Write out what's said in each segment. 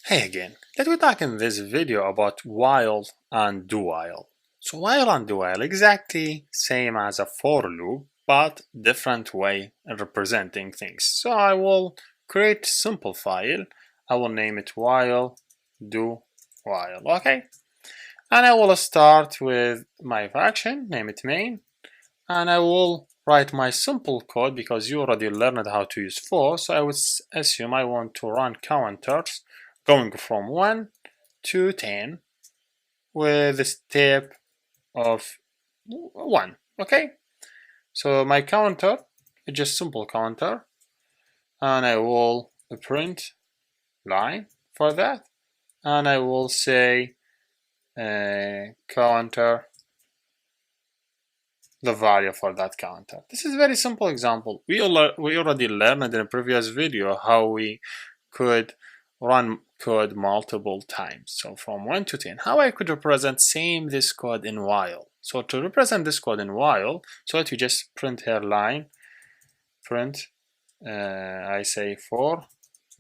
Hey again, let me talk in this video about while and do while. So while and do while exactly same as a for loop, but different way of representing things. So I will create simple file. I will name it while do while. Okay, and I will start with my function, name it main, and I will write my simple code because you already learned how to use for. So I would assume I want to run counters going from 1 to 10 with a step of 1. Okay, so my counter is just simple counter, and I will print line for that, and I will say counter the value for that counter. This is a very simple example. We already learned in a previous video how we could run code multiple times. So from 1 to 10, how I could represent same this code in while. So to represent this code in while, so let me just print here line, print, I say for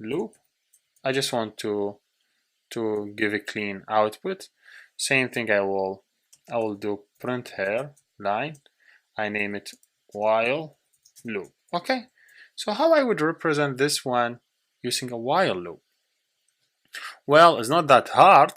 loop. I just want to give a clean output. Same thing I will do print here line. I name it while loop. Okay, so how I would represent this one using a while loop? Well, it's not that hard.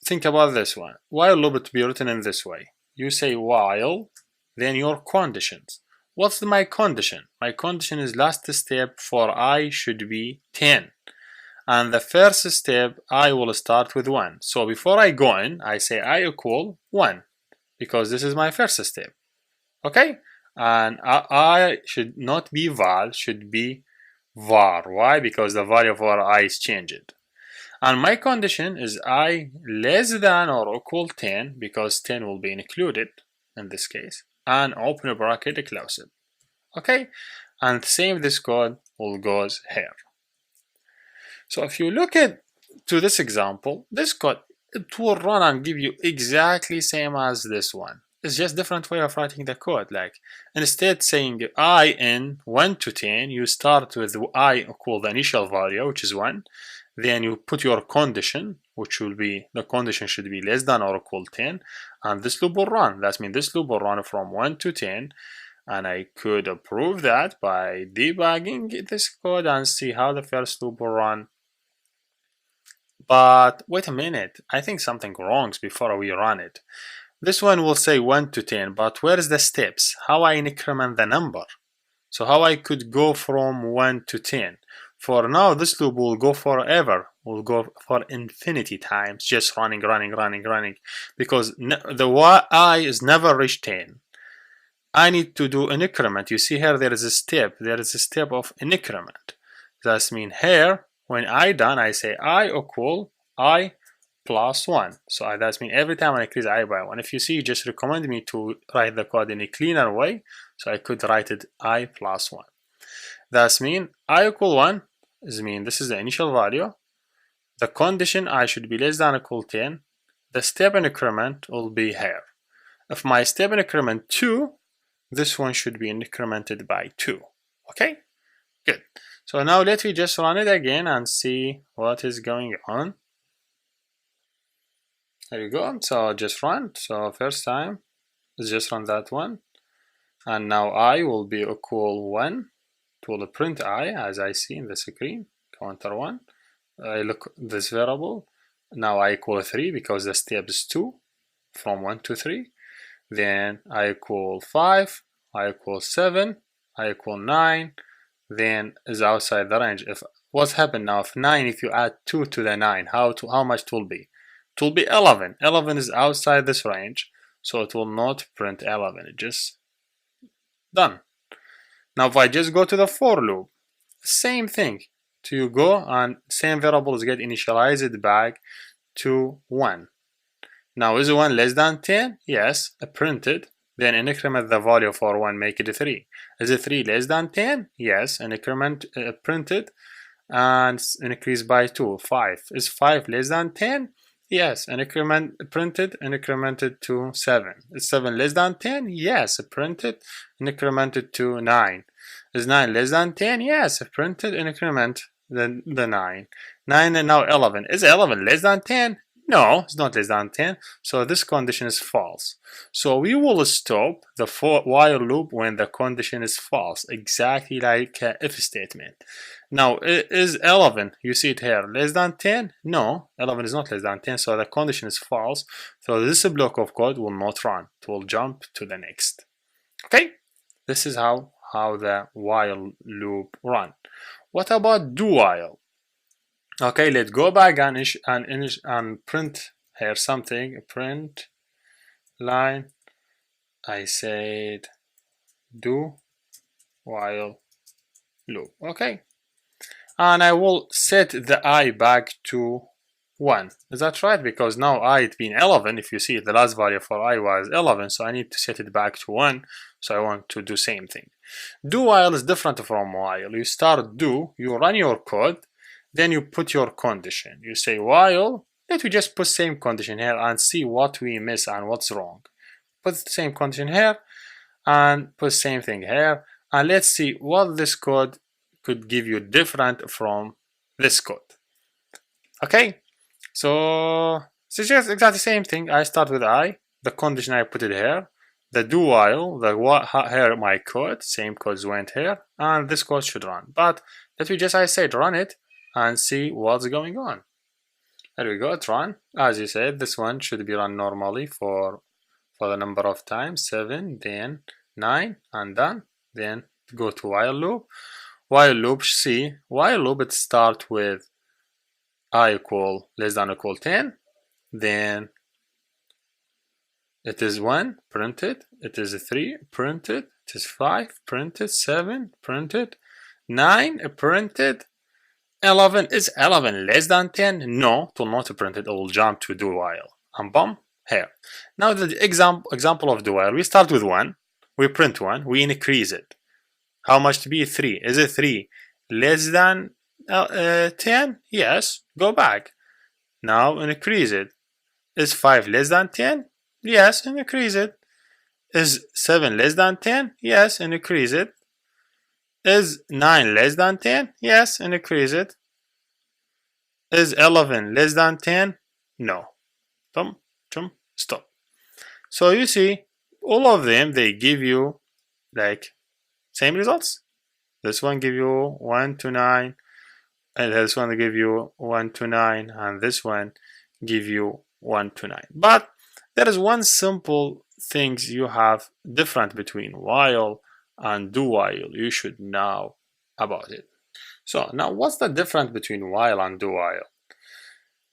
Think about this one. While loop to be written in this way. You say while, then your conditions. What's my condition? My condition is last step for I should be 10. And the first step, I will start with 1. So before I go in, I say I equal 1 because this is my first step. Okay? And I should not be val, should be var. Why? Because the value of our I is changed. And my condition is I less than or equal 10 because 10 will be included in this case. And open bracket, close it. Okay? And same this code will goes here. So if you look at to this example, this code, it will run and give you exactly same as this one. It's just different way of writing the code. Like instead saying I in 1 to 10, you start with I equal the initial value, which is 1. Then you put your condition, which will be the condition should be less than or equal 10, and this loop will run. That means this loop will run from 1 to 10, and I could prove that by debugging this code and see how the first loop will run. But wait a minute, I think something wrong before we run it. This one will say 1 to 10, but where is the steps? How I increment the number? So how I could go from 1 to 10? For now, this loop will go forever, will go for infinity times, just running, because the I is never reached 10. I need to do an increment. You see here, there is a step of an increment. That means here, when I done, I say I equal I plus 1. So that means every time I increase I by 1. If you see, you just recommend me to write the code in a cleaner way, so I could write it I plus 1. That means I equal 1 is mean this is the initial value. The condition I should be less than or equal 10. The step increment will be here. If my step increment 2, this one should be incremented by 2. Okay, good. So now let me just run it again and see what is going on. There you go. So just run. So first time, let's just run that one. And now I will be equal 1. It will print I as I see in the screen, counter 1. I look this variable. Now I equal 3 because the step is 2 from 1 to 3. Then I equal 5. I equal 7. I equal 9. Then is outside the range. If what's happened now? If 9, if you add 2 to the 9, how much it will be? It will be 11. 11 is outside this range, so it will not print 11. It just done. Now if I just go to the for loop, same thing. To you go and same variables get initialized back to 1. Now is 1 less than 10? Yes, printed. Then increment the value for 1, make it 3. Is it 3 less than 10? Yes, and increment printed and increase by 2. 5. Is 5 less than 10? Yes, and increment printed and incremented to 7. Is 7 less than 10? Yes, printed and incremented to 9. Is 9 less than 10? Yes, printed and increment the 9. 9 and now 11. Is 11 less than 10? No, it's not less than 10. So this condition is false. So we will stop the while loop when the condition is false, exactly like if statement. Now, is 11, you see it here, less than 10? No, 11 is not less than 10, so the condition is false. So this block of code will not run. It will jump to the next. Okay, this is how the while loop run. What about do while? Okay, let's go back and print here something. Print line. I said do while loop. Okay, and I will set the I back to 1. Is that right? Because now I had been 11. If you see, the last value for I was 11, so I need to set it back to 1. So I want to do same thing. Do while is different from while. You start do, you run your code, then you put your condition. You say while, let me just put same condition here and see what we miss and what's wrong. Put the same condition here and put same thing here, and let's see what this code could give you different from this code. Okay, so it's just exactly the same thing. I start with I, the condition I put it here, the do while, here my code, same codes went here, and this code should run. But let me just, I said, run it and see what's going on. There we go, it run. As you said, this one should be run normally for the number of times, 7, then 9, and done. Then go to while loop. While loop, see, while loop, it start with I equal less than or equal 10, then it is 1, printed, it is 3, printed, it is 5, printed, 7, printed, 9, printed, 11. Is 11 less than 10? No, it will not print it, it will jump to do while, and boom, here. Now the example of do while, we start with 1, we print 1, we increase it. How much to be? 3. Is it 3 less than 10? Yes, go back. Now increase it. Is 5 less than 10? Yes, increase it. Is 7 less than 10? Yes, increase it. Is 9 less than 10? Yes, increase it. Is 11 less than 10? No. Stop. So you see, all of them, they give you like same results. This one give you 1 to 9, and this one give you 1 to 9, and this one give you 1 to 9. But there is one simple things you have different between while and do while. You should know about it. So now what's the difference between while and do while?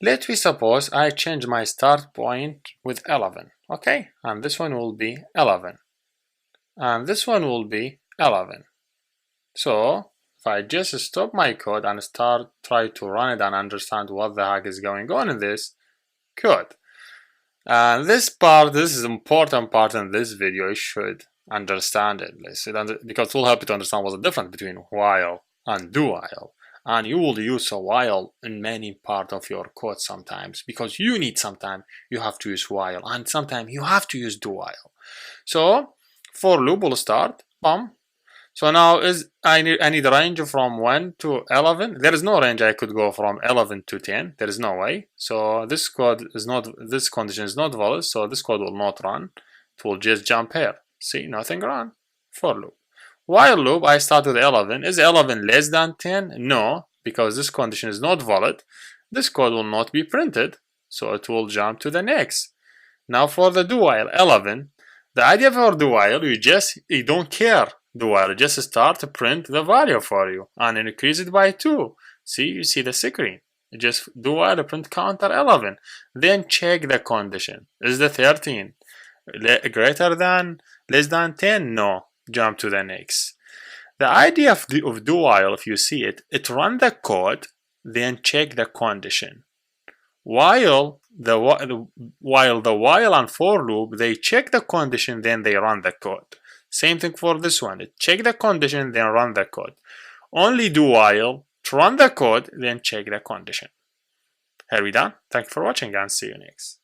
Let me suppose I change my start point with 11. Okay, and this one will be 11, and this one will be 11. So if I just stop my code and try to run it and understand what the heck is going on in this code, and this is important part in this video. You should understand it, because it will help you to understand what's the difference between while and do while. And you will use a while in many part of your code sometimes, because you need sometimes you have to use while, and sometimes you have to use do while. So for loop will start, boom. So now I need a range from 1 to 11. There is no range I could go from 11 to 10. There is no way. So this condition is not valid. So this code will not run. It will just jump here. See, nothing run. For loop. While loop, I start with 11. Is 11 less than 10? No, because this condition is not valid. This code will not be printed. So it will jump to the next. Now for the do while, 11. The idea for do while, you don't care. Do while, just start to print the value for you and increase it by 2. See, you see the screen. Just do while print counter 11. Then check the condition. Is the 13 greater than, less than 10? No. Jump to the next. The idea of do while, if you see it, it run the code, then check the condition. While the while and for loop, they check the condition, then they run the code. Same thing for this one. Check the condition, then run the code. Only do while, to run the code, then check the condition. Here we done. Thank you for watching, and see you next.